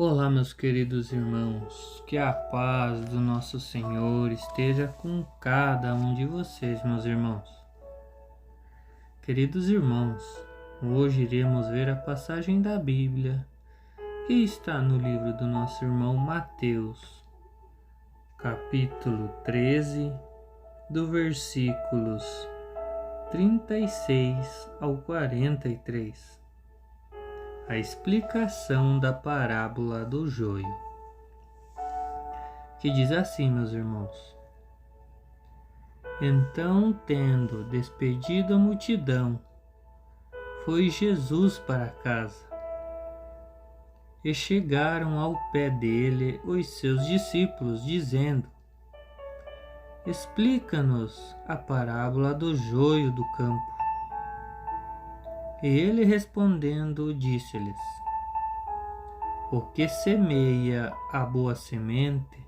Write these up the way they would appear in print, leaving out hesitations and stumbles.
Olá, meus queridos irmãos, que a paz do nosso Senhor esteja com cada um de vocês, meus irmãos. Queridos irmãos, hoje iremos ver a passagem da Bíblia que está no livro do nosso irmão Mateus, capítulo 13, do versículos 36 ao 43. A explicação da parábola do joio, que diz assim, meus irmãos: Então, tendo despedido a multidão, foi Jesus para casa. E chegaram ao pé dele os seus discípulos, dizendo: Explica-nos a parábola do joio do campo. E ele respondendo disse-lhes: O que semeia a boa semente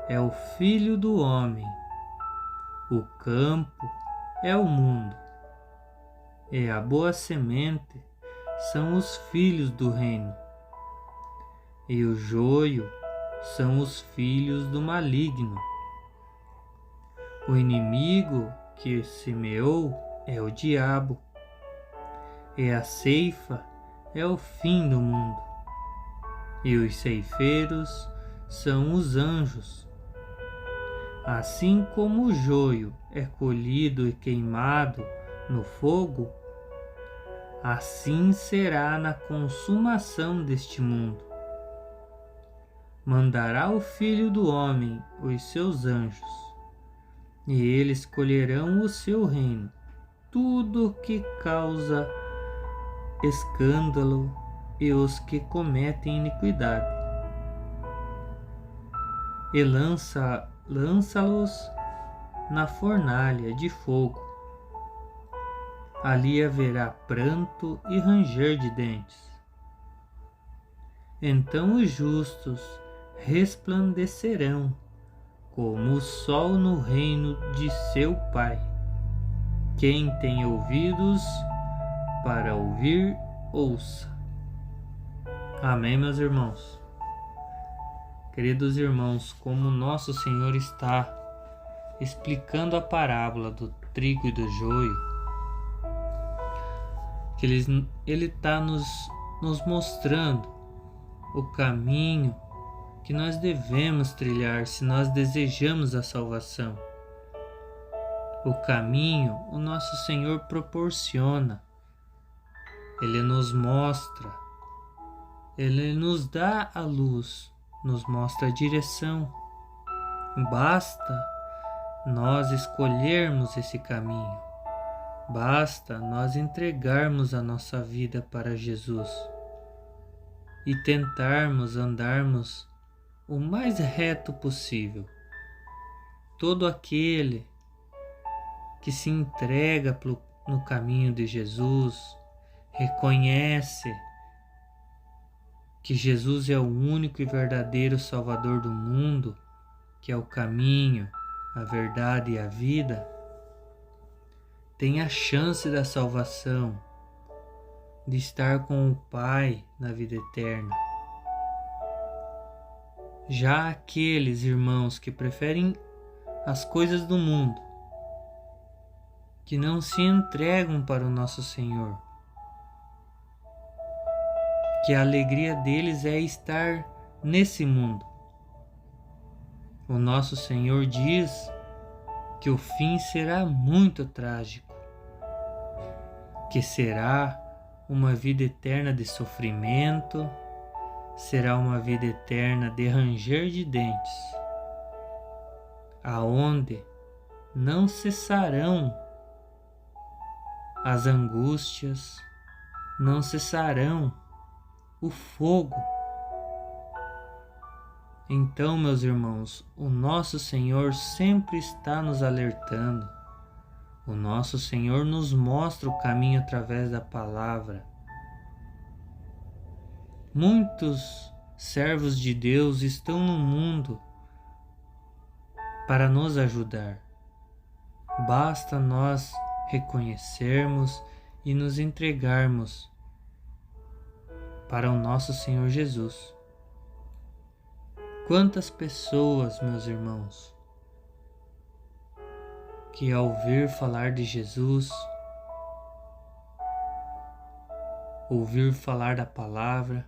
é o Filho do homem. O campo é o mundo, e a boa semente são os filhos do reino, e o joio são os filhos do maligno. O inimigo que semeou é o diabo, e a ceifa é o fim do mundo, e os ceifeiros são os anjos. Assim como o joio é colhido e queimado no fogo, assim será na consumação deste mundo. Mandará o Filho do homem os seus anjos, e eles colherão o seu reino tudo que causa escândalo e os que cometem iniquidade, e lança-los na fornalha de fogo. Ali haverá pranto e ranger de dentes. Então os justos resplandecerão como o sol no reino de seu Pai. Quem tem ouvidos para ouvir, ouça. Amém, meus irmãos. Queridos irmãos, como nosso Senhor está explicando a parábola do trigo e do joio, que Ele está nos mostrando o caminho que nós devemos trilhar se nós desejamos a salvação. O caminho o nosso Senhor proporciona. Ele nos mostra, Ele nos dá a luz, nos mostra a direção. Basta nós escolhermos esse caminho. Basta nós entregarmos a nossa vida para Jesus e tentarmos andarmos o mais reto possível. Todo aquele que se entrega no caminho de Jesus, reconhece que Jesus é o único e verdadeiro Salvador do mundo, que é o caminho, a verdade e a vida, tem a chance da salvação, de estar com o Pai na vida eterna. Já aqueles irmãos que preferem as coisas do mundo, que não se entregam para o nosso Senhor, que a alegria deles é estar nesse mundo. O nosso Senhor diz que o fim será muito trágico, que será uma vida eterna de sofrimento, será uma vida eterna de ranger de dentes, aonde não cessarão as angústias, não cessarão o fogo. Então, meus irmãos, o nosso Senhor sempre está nos alertando. O nosso Senhor nos mostra o caminho através da palavra. Muitos servos de Deus estão no mundo para nos ajudar. Basta nós reconhecermos e nos entregarmos para o nosso Senhor Jesus. Quantas pessoas, meus irmãos, que ao ouvir falar de Jesus, ouvir falar da palavra,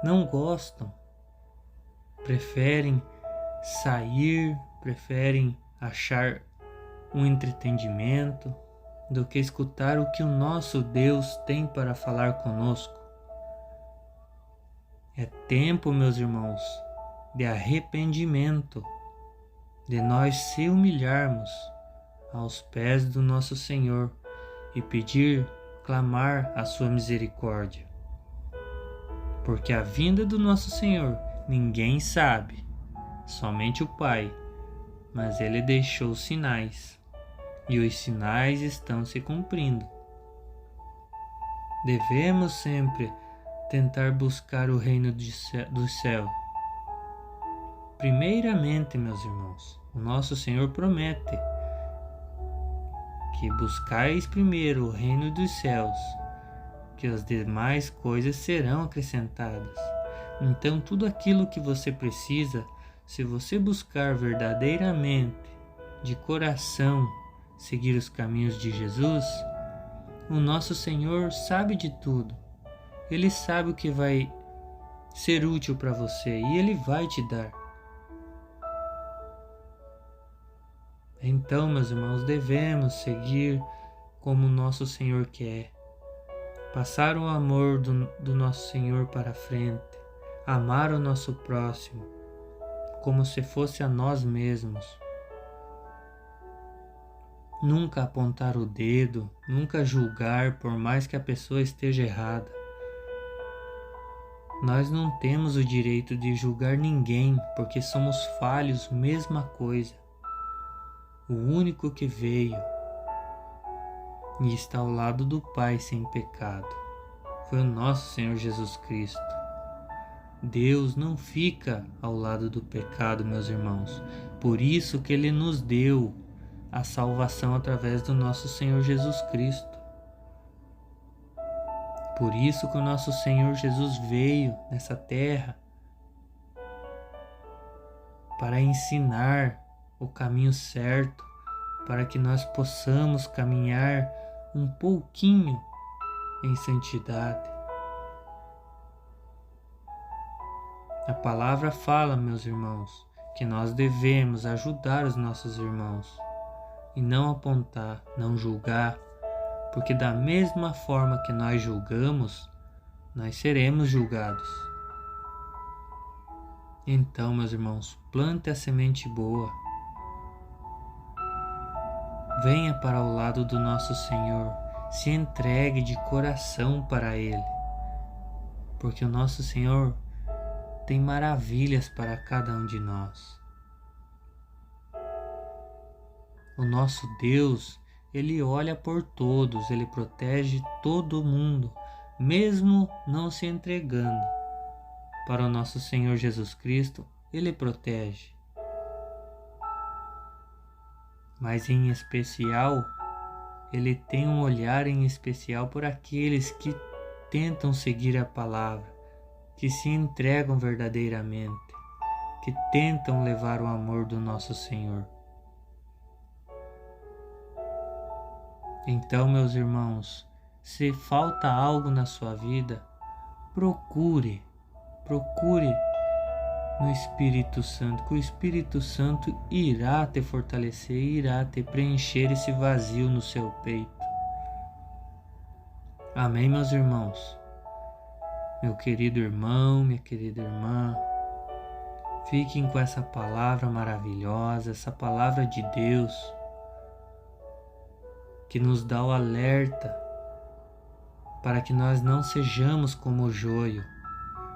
não gostam, preferem sair, preferem achar um entretenimento do que escutar o que o nosso Deus tem para falar conosco. É tempo, meus irmãos, de arrependimento, de nós se humilharmos aos pés do nosso Senhor e pedir, clamar a sua misericórdia. Porque a vinda do nosso Senhor ninguém sabe, somente o Pai, mas Ele deixou sinais, e os sinais estão se cumprindo. Devemos sempre tentar buscar o reino do céu. Primeiramente, meus irmãos, o nosso Senhor promete que buscais primeiro o reino dos céus, que as demais coisas serão acrescentadas. Então, tudo aquilo que você precisa, se você buscar verdadeiramente, de coração, seguir os caminhos de Jesus, o nosso Senhor sabe de tudo. Ele sabe o que vai ser útil para você e Ele vai te dar. Então, meus irmãos, devemos seguir como o nosso Senhor quer. Passar o amor do nosso Senhor para frente. Amar o nosso próximo como se fosse a nós mesmos. Nunca apontar o dedo, nunca julgar por mais que a pessoa esteja errada. Nós não temos o direito de julgar ninguém porque somos falhos, mesma coisa. O único que veio e está ao lado do Pai sem pecado foi o nosso Senhor Jesus Cristo. Deus não fica ao lado do pecado, meus irmãos. Por isso que Ele nos deu a salvação através do nosso Senhor Jesus Cristo. Por isso que o nosso Senhor Jesus veio nessa terra para ensinar o caminho certo, para que nós possamos caminhar um pouquinho em santidade. A palavra fala, meus irmãos, que nós devemos ajudar os nossos irmãos e não apontar, não julgar, porque da mesma forma que nós julgamos, nós seremos julgados. Então, meus irmãos, plante a semente boa. Venha para o lado do nosso Senhor, se entregue de coração para Ele, porque o nosso Senhor tem maravilhas para cada um de nós. O nosso Deus, Ele olha por todos, Ele protege todo mundo, mesmo não se entregando. Para o nosso Senhor Jesus Cristo, Ele protege. Mas em especial, Ele tem um olhar em especial por aqueles que tentam seguir a palavra, que se entregam verdadeiramente, que tentam levar o amor do nosso Senhor. Então, meus irmãos, se falta algo na sua vida, procure no Espírito Santo, que o Espírito Santo irá te fortalecer, irá te preencher esse vazio no seu peito. Amém, meus irmãos? Meu querido irmão, minha querida irmã, fiquem com essa palavra maravilhosa, essa palavra de Deus, que nos dá o alerta para que nós não sejamos como o joio,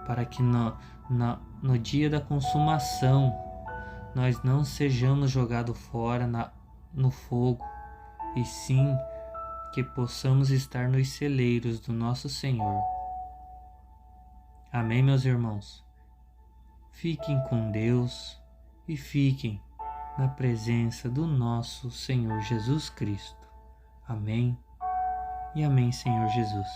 para que no dia da consumação nós não sejamos jogados fora no fogo, e sim que possamos estar nos celeiros do nosso Senhor. Amém, meus irmãos? Fiquem com Deus e fiquem na presença do nosso Senhor Jesus Cristo. Amém e amém, Senhor Jesus.